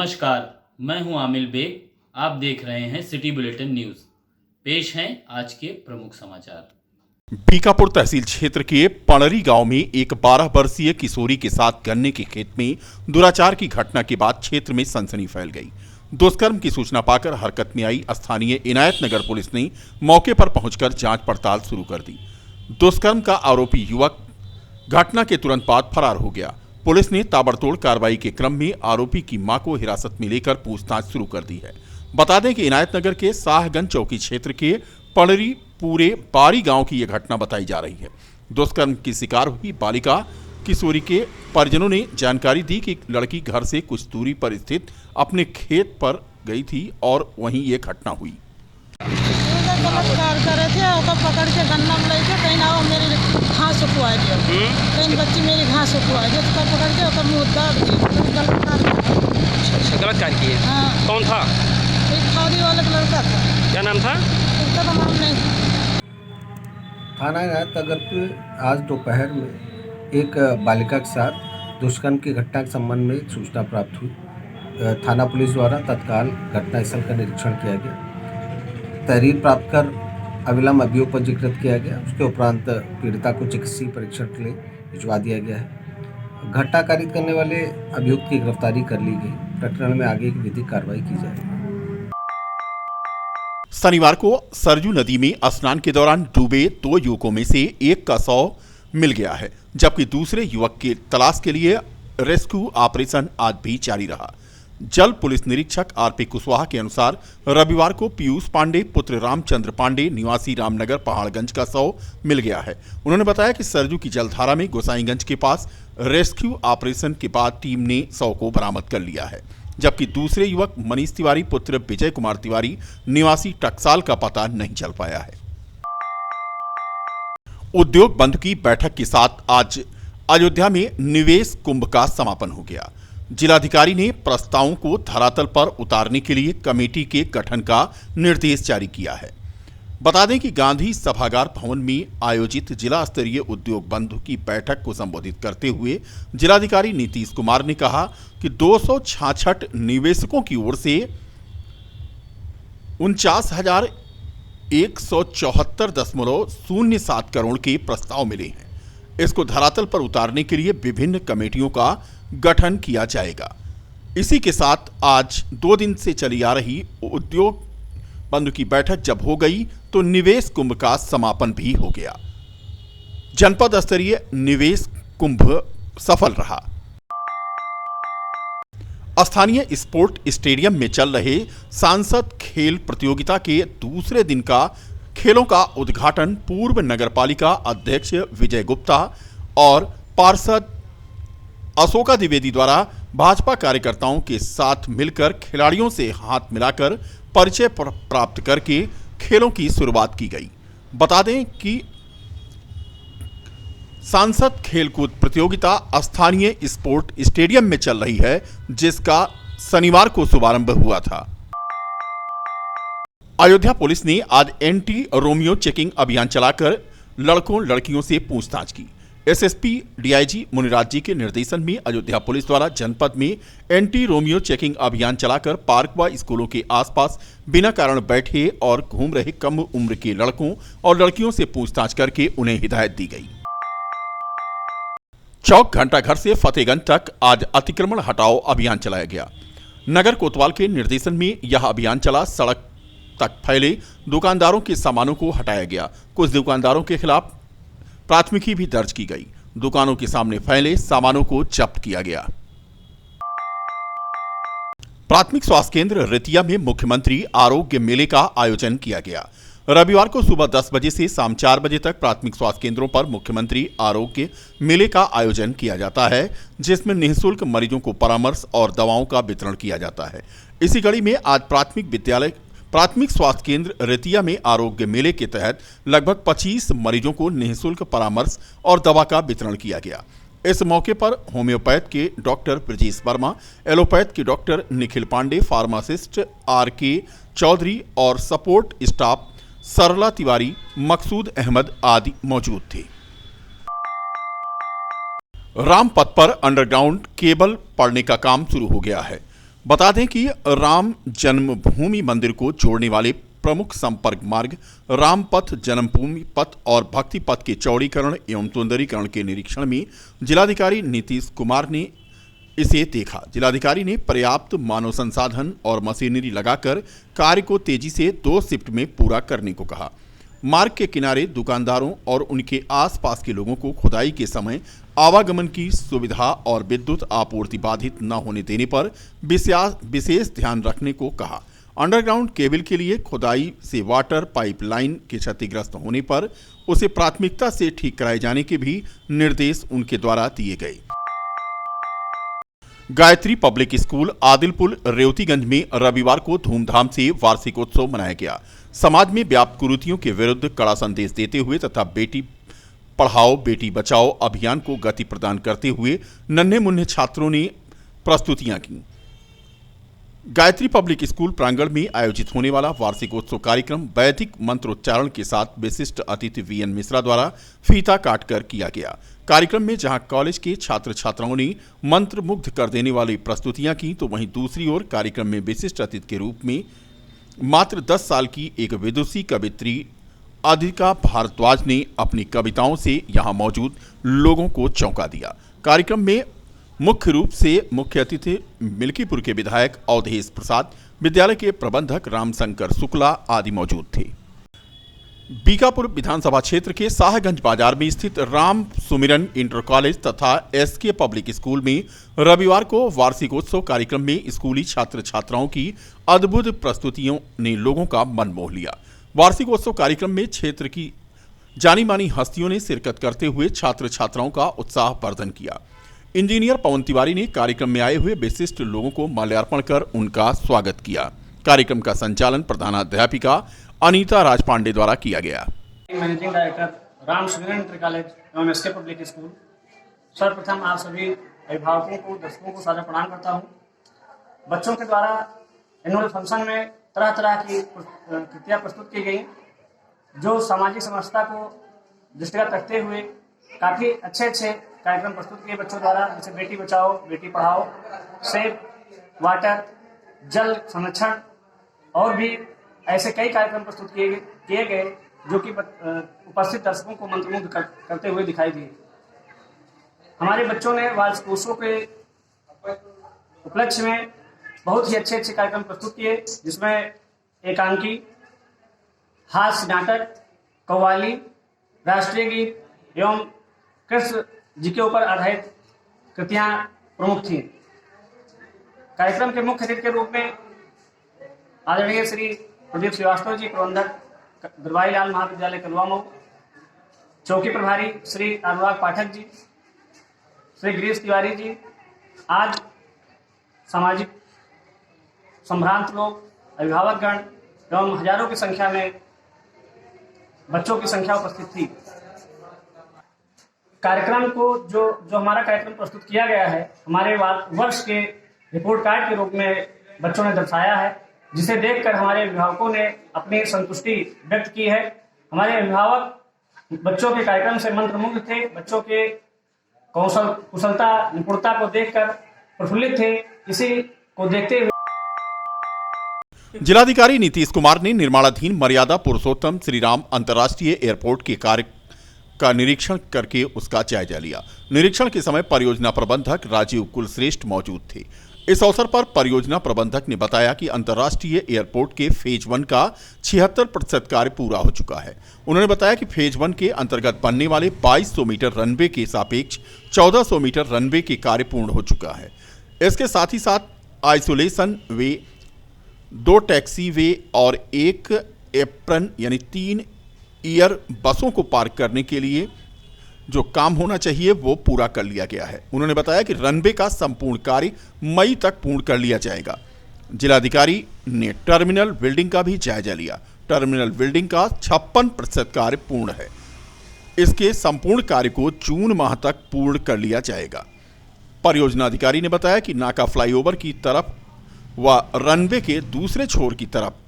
नमस्कार, मैं हूं आमिल बेग। आप देख रहे हैं सिटी बुलेटिन न्यूज़। पेश हैं आज के प्रमुख समाचार। बीकापुर तहसील क्षेत्र के पणरी गांव में एक 12 वर्षीय किशोरी के साथ गन्ने के खेत में दुराचार की घटना के बाद क्षेत्र में सनसनी फैल गई। दुष्कर्म की सूचना पाकर हरकत में आई स्थानीय इनायत नगर पुलिस ने मौके पर पहुंचकर जांच पड़ताल शुरू कर दी। दुष्कर्म का आरोपी युवक घटना के तुरंत बाद फरार हो गया। पुलिस ने ताबड़तोड़ कार्रवाई के क्रम में आरोपी की मां को हिरासत में लेकर पूछताछ शुरू कर दी है। बता दें कि इनायतनगर के शाहगंज चौकी क्षेत्र के पणरी पूरे बारी गांव की यह घटना बताई जा रही है। दुष्कर्म की शिकार हुई बालिका किशोरी के परिजनों ने जानकारी दी कि लड़की घर से कुछ दूरी पर स्थित अपने खेत पर गई थी और वहीं ये घटना हुई। बलात्कार करे थे और पकड़ के गन्ना में लेके कहीं ना मेरी घास सुखवा दिया, कहीं बच्ची मेरी घास सुखवा दिया, उसका पकड़ के और मुँह दाग दिया। गलत कार्य किए। हाँ। कौन था? एक फौजी वाला लड़का था। क्या नाम था? उसका तो नाम नहीं। थाना इनायतनगर पे आज दोपहर में एक बालिका के साथ दुष्कर्म की घटना के संबंध में सूचना प्राप्त हुई। थाना पुलिस द्वारा तत्काल घटनास्थल का निरीक्षण किया गया। तहरीर प्राप्त कर अविलंब अभियोग पंजीकृत किया गया। उसके उपरांत पीड़िता को चिकित्सीय परीक्षण के लिए भिजवा दिया गया है। घटना कारित करने वाले अभियुक्त की गिरफ्तारी कर ली गई। प्रकरण में आगे की विधिक कार्रवाई की जाएगी। शनिवार को सरजू नदी में स्नान के दौरान डूबे 2 युवकों में से एक का शव मिल गया है, जबकि दूसरे युवक की तलाश के लिए रेस्क्यू ऑपरेशन आज भी जारी रहा। जल पुलिस निरीक्षक आरपी कुशवाहा के अनुसार रविवार को पीयूष पांडे पुत्र रामचंद्र पांडे निवासी रामनगर पहाड़गंज का शव मिल गया है। उन्होंने बताया कि सरजू की जलधारा में गोसाईगंज के पास रेस्क्यू ऑपरेशन के बाद टीम ने शव को बरामद कर लिया है, जबकि दूसरे युवक मनीष तिवारी पुत्र विजय कुमार तिवारी निवासी टकसाल का पता नहीं चल पाया है। उद्योग बंद की बैठक के साथ आज अयोध्या में निवेश कुंभ का समापन हो गया। जिलाधिकारी ने प्रस्तावों को धरातल पर उतारने के लिए कमेटी के गठन का निर्देश जारी किया है। बता दें कि गांधी सभागार भवन में आयोजित जिला स्तरीय उद्योग बंधु की बैठक को संबोधित करते हुए जिलाधिकारी नीतीश कुमार ने कहा कि 266 निवेशकों की ओर से 49,174.07 करोड़ के प्रस्ताव मिले हैं। इसको धरातल पर उतारने के लिए विभिन्न कमेटियों का गठन किया जाएगा। इसी के साथ आज 2 दिन से चली आ रही उद्योग बंधु की बैठक जब हो गई तो निवेश कुंभ का समापन भी हो गया। जनपद स्तरीय निवेश कुंभ सफल रहा। स्थानीय स्पोर्ट स्टेडियम में चल रहे सांसद खेल प्रतियोगिता के दूसरे दिन का खेलों का उद्घाटन पूर्व नगरपालिका अध्यक्ष विजय गुप्ता और पार्षद अशोका द्विवेदी द्वारा भाजपा कार्यकर्ताओं के साथ मिलकर खिलाड़ियों से हाथ मिलाकर परिचय प्राप्त करके खेलों की शुरुआत की गई। बता दें कि सांसद खेलकूद प्रतियोगिता स्थानीय स्पोर्ट स्टेडियम में चल रही है, जिसका शनिवार को शुभारंभ हुआ था। अयोध्या पुलिस ने आज एंटी रोमियो चेकिंग अभियान चलाकर लड़कों लड़कियों से पूछताछ की। एसएसपी डीआईजी मुनिराज जी के निर्देशन में अयोध्या पुलिस द्वारा जनपद में एंटी रोमियो चेकिंग अभियान चलाकर पार्क व स्कूलों के आसपास बिना कारण बैठे और घूम रहे कम उम्र के लड़कों और लड़कियों से पूछताछ करके उन्हें हिदायत दी गई। चौक घंटाघर से फतेहगंज तक आज अतिक्रमण हटाओ अभियान चलाया गया। नगर कोतवाल के निर्देशन में यह अभियान चला। सड़क तक फैले दुकानदारों के सामानों को हटाया गया। कुछ दुकानदारों के खिलाफ प्राथमिकी भी दर्ज की गई। दुकानों के सामने फैले सामानों को जब्त किया गया। प्राथमिक स्वास्थ्य केंद्र रेतिया में मुख्यमंत्री आरोग्य मेले का आयोजन किया गया। रविवार को सुबह 10 बजे से शाम 4 बजे तक प्राथमिक स्वास्थ्य केंद्रों पर मुख्यमंत्री आरोग्य मेले का आयोजन किया जाता है, जिसमें निःशुल्क मरीजों को परामर्श और दवाओं का वितरण किया जाता है। इसी कड़ी में आज प्राथमिक स्वास्थ्य केंद्र रेतिया में आरोग्य मेले के तहत लगभग 25 मरीजों को निःशुल्क परामर्श और दवा का वितरण किया गया। इस मौके पर होम्योपैथ के डॉक्टर ब्रजेश वर्मा, एलोपैथ के doctor Nikhil Pandey, pharmacist R K. Chaudhary और सपोर्ट स्टाफ सरला तिवारी, मकसूद अहमद आदि मौजूद थे। रामपथ पर अंडरग्राउंड केबल पड़ने का काम शुरू हो गया है। बता दें कि राम जन्मभूमि मंदिर को जोड़ने वाले प्रमुख संपर्क मार्ग राम पथ, जन्मभूमि पथ और भक्ति पथ के चौड़ीकरण एवं सुंदरीकरण के निरीक्षण में जिलाधिकारी नीतीश कुमार ने इसे देखा। जिलाधिकारी ने पर्याप्त मानव संसाधन और मशीनरी लगाकर कार्य को तेजी से 2 शिफ्ट में पूरा करने को कहा। मार्ग के किनारे दुकानदारों और उनके आसपास के लोगों को खुदाई के समय आवागमन की सुविधा और विद्युत आपूर्ति बाधित न होने देने पर विशेष ध्यान रखने को कहा। अंडरग्राउंड केबल के लिए खुदाई से वाटर पाइपलाइन के क्षतिग्रस्त होने पर उसे प्राथमिकता से ठीक कराए जाने के भी निर्देश उनके द्वारा दिए गए। गायत्री पब्लिक स्कूल आदिलपुर रेवतीगंज में रविवार को धूमधाम से वार्षिकोत्सव मनाया गया। समाज में व्याप्त कुरीतियों के विरुद्ध कड़ा संदेश देते हुए तथा बेटी पढ़ाओ बेटी बचाओ अभियान को गति प्रदान करते हुए नन्हे मुन्ने छात्रों ने प्रस्तुतियां की। गायत्री पब्लिक स्कूल प्रांगण में आयोजित होने वाला वार्षिकोत्सव कार्यक्रम वैदिक मंत्रोच्चारण के साथ विशिष्ट अतिथि वीएन मिश्रा द्वारा फीता काटकर किया गया। कार्यक्रम में जहां कॉलेज के छात्र छात्राओं ने मंत्र मुग्ध कर देने वाली प्रस्तुतियां की, तो वहीं दूसरी ओर कार्यक्रम में विशिष्ट अतिथि के रूप में मात्र 10 साल की एक विदुषी कवित्री अधिका भारद्वाज ने अपनी कविताओं से यहां मौजूद लोगों को चौंका दिया। कार्यक्रम में मुख्य रूप से मुख्य अतिथि मिल्कीपुर के विधायक अवधेश प्रसाद, विद्यालय के प्रबंधक रामशंकर शुक्ला आदि मौजूद थे। बीकापुर विधानसभा क्षेत्र के शाहगंज बाजार में स्थित राम सुमिरन इंटर कॉलेज तथा एसके पब्लिक स्कूल में रविवार को वार्षिकोत्सव कार्यक्रम में स्कूली छात्र छात्राओं की अद्भुत प्रस्तुतियों ने लोगों का मन मोह लिया। वार्षिकोत्सव कार्यक्रम में क्षेत्र की जानी मानी हस्तियों ने शिरकत करते हुए छात्र छात्राओं का उत्साहवर्धन किया। इंजीनियर पवन तिवारी ने कार्यक्रम में आए हुए विशिष्ट लोगों को माल्यार्पण कर उनका स्वागत किया। कार्यक्रम का संचालन प्रधानाध्यापिका अनीता राजपांडे द्वारा किया गया। मैनेजिंग डायरेक्टर राम सुमिरन इंटर कॉलेज एवं एसके पब्लिक स्कूल। सर्वप्रथम आप सभी अभिभावकों को, दर्शकों को सादर प्रणाम करता हूं। बच्चों के द्वारा एनुअल फंक्शन में तरह तरह की कृतियां प्रस्तुत की गई जो सामाजिक समरसता को दृष्टिगत रखते हुए काफ़ी अच्छे कार्यक्रम प्रस्तुत किए बच्चों द्वारा, जैसे बेटी बचाओ बेटी पढ़ाओ, सेफ वाटर, जल संरक्षण और भी ऐसे कई कार्यक्रम प्रस्तुत किए गए जो कि उपस्थित दर्शकों को मंत्रमुग्ध करते हुए दिखाई दिए। हमारे बच्चों ने वार्षिकोत्सव के उपलक्ष्य में बहुत ही अच्छे कार्यक्रम प्रस्तुत किए, जिसमें एकांकी, हास्य नाटक, कव्वाली, राष्ट्रीय गीत एवं कृष्ण जी के ऊपर आधारित कृतियां प्रमुख थीं। कार्यक्रम के मुख्य अतिथि के रूप में आदरणीय श्री प्रदीप श्रीवास्तव जी, प्रबंधक दरबारी लाल महाविद्यालय कलवा मऊ, चौकी प्रभारी श्री अनुराग पाठक जी, श्री गिरीश तिवारी जी, आज सामाजिक संभ्रांत लोग, अभिभावकगण एवं हजारों की संख्या में बच्चों की संख्या उपस्थित थी। कार्यक्रम को जो हमारा कार्यक्रम प्रस्तुत किया गया है, हमारे वर्ष के रिपोर्ट कार्ड के रूप में बच्चों ने दर्शाया है, जिसे देखकर हमारे अभिभावकों ने अपनी संतुष्टि व्यक्त की है। हमारे अभिभावक बच्चों के कार्यक्रम से मंत्रमुग्ध थे, बच्चों के कुशलता निपुणता को देखकर प्रफुल्लित थे। इसी को देखते हुए जिलाधिकारी नीतीश कुमार ने निर्माणाधीन मर्यादा पुरुषोत्तम श्रीराम अंतर्राष्ट्रीय एयरपोर्ट के कार्य का निरीक्षण करके उसका जायजा लिया। निरीक्षण के समय परियोजना प्रबंधक राजीव कुलश्रेष्ठ मौजूद थे। इस अवसर पर परियोजना प्रबंधक ने बताया कि अंतर्राष्ट्रीय एयरपोर्ट के फेज 1 का 76% कार्य पूरा हो चुका है। उन्होंने बताया कि फेज 1 के अंतर्गत बनने वाले 2200 मीटर रनवे के सापेक्ष 1400 मीटर रनवे के कार्य पूर्ण हो चुका है। इसके साथ ही साथ आइसोलेशन वे, 2 टैक्सी वे और 1 एप्रन यानी 3 एयर बसों को पार्क करने के लिए जो काम होना चाहिए वो पूरा कर लिया गया है। उन्होंने बताया कि रनवे का संपूर्ण कार्य मई तक पूर्ण कर लिया जाएगा। जिलाधिकारी ने टर्मिनल बिल्डिंग का भी जायजा लिया। टर्मिनल बिल्डिंग का 56% कार्य पूर्ण है। इसके संपूर्ण कार्य को जून माह तक पूर्ण कर लिया जाएगा। परियोजना अधिकारी ने बताया कि नाका फ्लाईओवर की तरफ व रनवे के दूसरे छोर की तरफ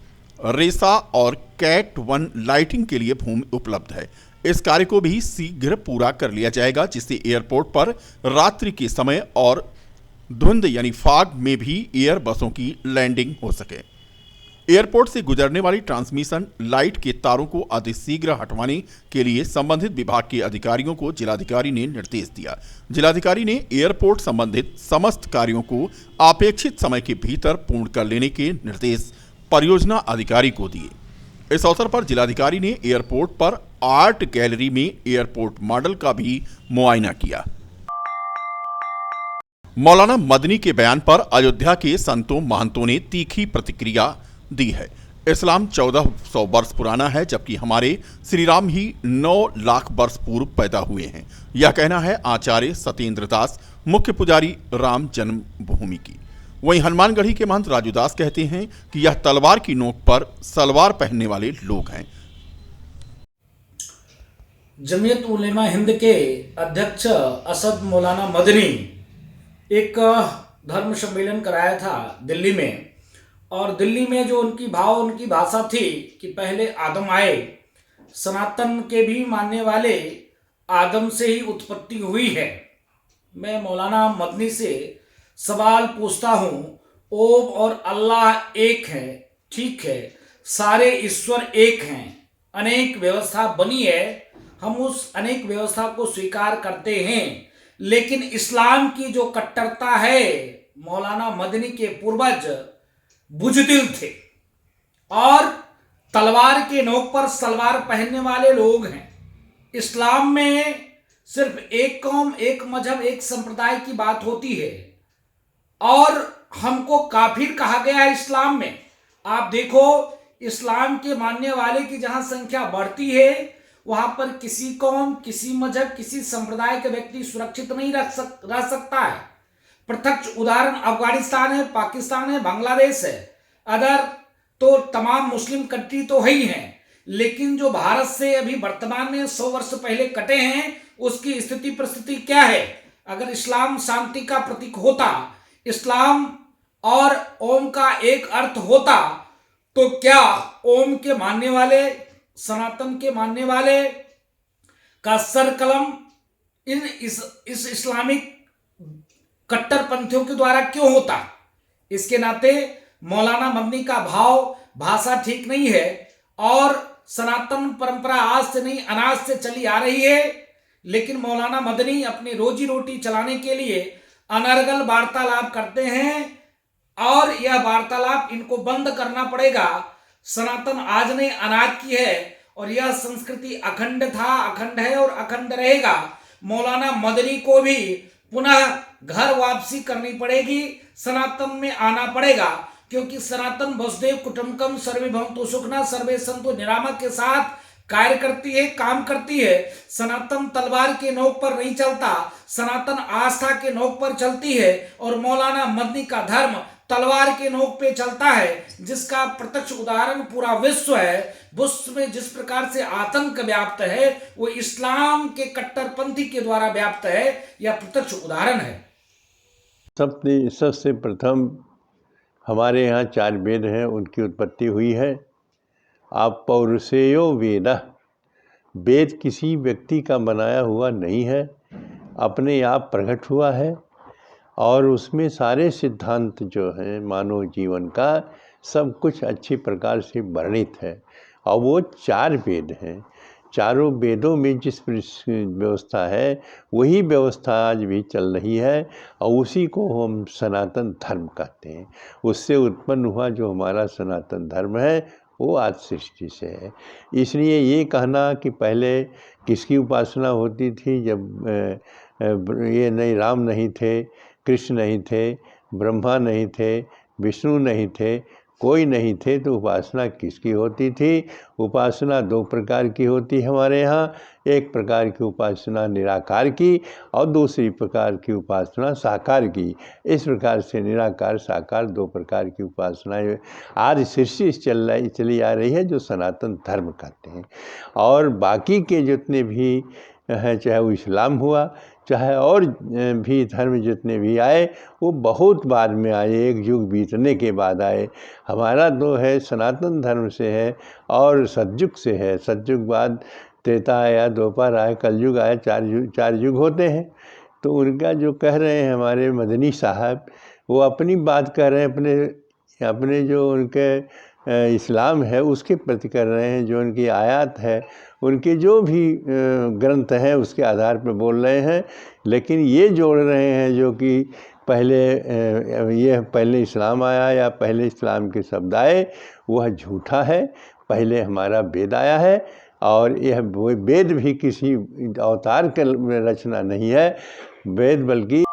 रेसा और कैट 1 लाइटिंग के लिए भूमि उपलब्ध है। इस कार्य को भी शीघ्र पूरा कर लिया जाएगा, जिससे एयरपोर्ट पर रात्रि के समय और धुंध यानी फॉग में भी एयर बसों की लैंडिंग हो सके। एयरपोर्ट से गुजरने वाली ट्रांसमिशन लाइट के तारों को अतिशीघ्र हटवाने के लिए संबंधित विभाग के अधिकारियों को जिलाधिकारी ने निर्देश दिया। जिलाधिकारी ने एयरपोर्ट संबंधित समस्त कार्यों को अपेक्षित समय के भीतर पूर्ण कर लेने के निर्देश परियोजना अधिकारी को दिए। इस अवसर पर जिलाधिकारी ने एयरपोर्ट पर आर्ट गैलरी में एयरपोर्ट मॉडल का भी मुआयना किया। मौलाना मदनी के बयान पर अयोध्या के संतों महंतों ने तीखी प्रतिक्रिया दी है। इस्लाम 1400 वर्ष पुराना है, जबकि हमारे श्री राम ही 9 लाख वर्ष पूर्व पैदा हुए हैं। यह कहना है आचार्य सत्येंद्र दास, मुख्य पुजारी राम जन्मभूमि की। वहीं हनुमानगढ़ी के महंत राजू दास कहते हैं कि यह तलवार की नोक पर सलवार पहनने वाले लोग हैं। जमीयत उलेमा हिंद के अध्यक्ष असद मौलाना मदनी एक धर्म सम्मेलन कराया था दिल्ली में, और दिल्ली में जो उनकी भाषा थी कि पहले आदम आए, सनातन के भी मानने वाले आदम से ही उत्पत्ति हुई है। मैं मौलाना मदनी से सवाल पूछता हूँ, ओम और अल्लाह एक है, ठीक है, सारे ईश्वर एक हैं, अनेक व्यवस्था बनी है, हम उस अनेक व्यवस्था को स्वीकार करते हैं, लेकिन इस्लाम की जो कट्टरता है, मौलाना मदनी के पूर्वज बुजदिल थे और तलवार के नोक पर सलवार पहनने वाले लोग हैं। इस्लाम में सिर्फ एक कौम, एक मजहब, एक संप्रदाय की बात होती है और हमको काफिर कहा गया है इस्लाम में। आप देखो, इस्लाम के मानने वाले की जहां संख्या बढ़ती है, वहां पर किसी कौम, किसी मजहब, किसी संप्रदाय का व्यक्ति सुरक्षित नहीं रह सकता है। प्रत्यक्ष उदाहरण अफगानिस्तान है, पाकिस्तान है, बांग्लादेश है, अदर तो तमाम मुस्लिम कंट्री तो है ही हैं, लेकिन जो भारत से अभी वर्तमान में 100 वर्ष पहले कटे हैं, उसकी स्थिति परिस्थिति क्या है? अगर इस्लाम शांति का प्रतीक होता, इस्लाम और ओम का एक अर्थ होता, तो क्या ओम के मानने वाले, सनातन के मानने वाले का सर कलम इस इस्लामिक कट्टरपंथियों के द्वारा क्यों होता? इसके नाते मौलाना मदनी का भाषा ठीक नहीं है और सनातन परंपरा आज से नहीं, अनाज से चली आ रही है, लेकिन मौलाना मदनी अपनी रोजी रोटी चलाने के लिए अनर्गल वार्तालाप करते हैं और यह वार्तालाप इनको बंद करना पड़ेगा। सनातन आज नहीं, अनाज की है और यह संस्कृति अखंड था, अखंड है और अखंड रहेगा। मौलाना मदनी को भी पुनः घर वापसी करनी पड़ेगी, सनातन में आना पड़ेगा, क्योंकि सनातन वसुदेव कुटुंबकम सर्वे भवन्तु सुखिनः सर्वे सन्तु निरामय के साथ कार्य करती है, काम करती है। सनातन तलवार के नोक पर नहीं चलता, सनातन आस्था के नोक पर चलती है और मौलाना मदनी का धर्म तलवार के नोक पे चलता है, जिसका प्रत्यक्ष उदाहरण पूरा विश्व है। विश्व में जिस प्रकार से आतंक व्याप्त है, वो इस्लाम के कट्टरपंथी के द्वारा व्याप्त है, यह प्रत्यक्ष उदाहरण है। सबसे प्रथम हमारे यहाँ 4 वेद हैं, उनकी उत्पत्ति हुई है। आप पौरुषेयो वेद, वेद किसी व्यक्ति का बनाया हुआ नहीं है, अपने आप प्रकट हुआ है और उसमें सारे सिद्धांत जो हैं मानव जीवन का, सब कुछ अच्छी प्रकार से वर्णित है। और वो 4 वेद हैं। चारों वेदों में जिस व्यवस्था है, वही व्यवस्था आज भी चल रही है और उसी को हम सनातन धर्म कहते हैं। उससे उत्पन्न हुआ जो हमारा सनातन धर्म है, वो आज सृष्टि से है। इसलिए ये कहना कि पहले किसकी उपासना होती थी, जब ये नहीं, राम नहीं थे, कृष्ण नहीं थे, ब्रह्मा नहीं थे, विष्णु नहीं थे, कोई नहीं थे, तो उपासना किसकी होती थी? उपासना 2 प्रकार की होती है हमारे यहाँ। एक प्रकार की उपासना निराकार की और दूसरी प्रकार की उपासना साकार की। इस प्रकार से निराकार साकार 2 प्रकार की उपासनाएं आज सृष्टि चली आ रही है, जो सनातन धर्म कहते हैं। और बाकी के जितने भी हैं, चाहे वो इस्लाम हुआ, चाहे और भी धर्म जितने भी आए, वो बहुत बाद में आए, एक युग बीतने के बाद आए। हमारा तो है सनातन धर्म से है और सतयुग से है। सतयुग बाद त्रेता आया, द्वापर आया, कलयुग आया, 4 युग होते हैं। तो उनका जो कह रहे हैं हमारे मदनी साहब, वो अपनी बात कह रहे हैं, अपने जो उनके इस्लाम है उसके प्रति कर रहे हैं, जो उनकी आयत है, उनके जो भी ग्रंथ हैं उसके आधार पर बोल रहे हैं। लेकिन ये जोड़ रहे हैं जो कि पहले इस्लाम आया या पहले इस्लाम के शब्द आए, वह झूठा है। पहले हमारा वेद आया है, और यह वेद भी किसी अवतार की रचना नहीं है, वेद बल्कि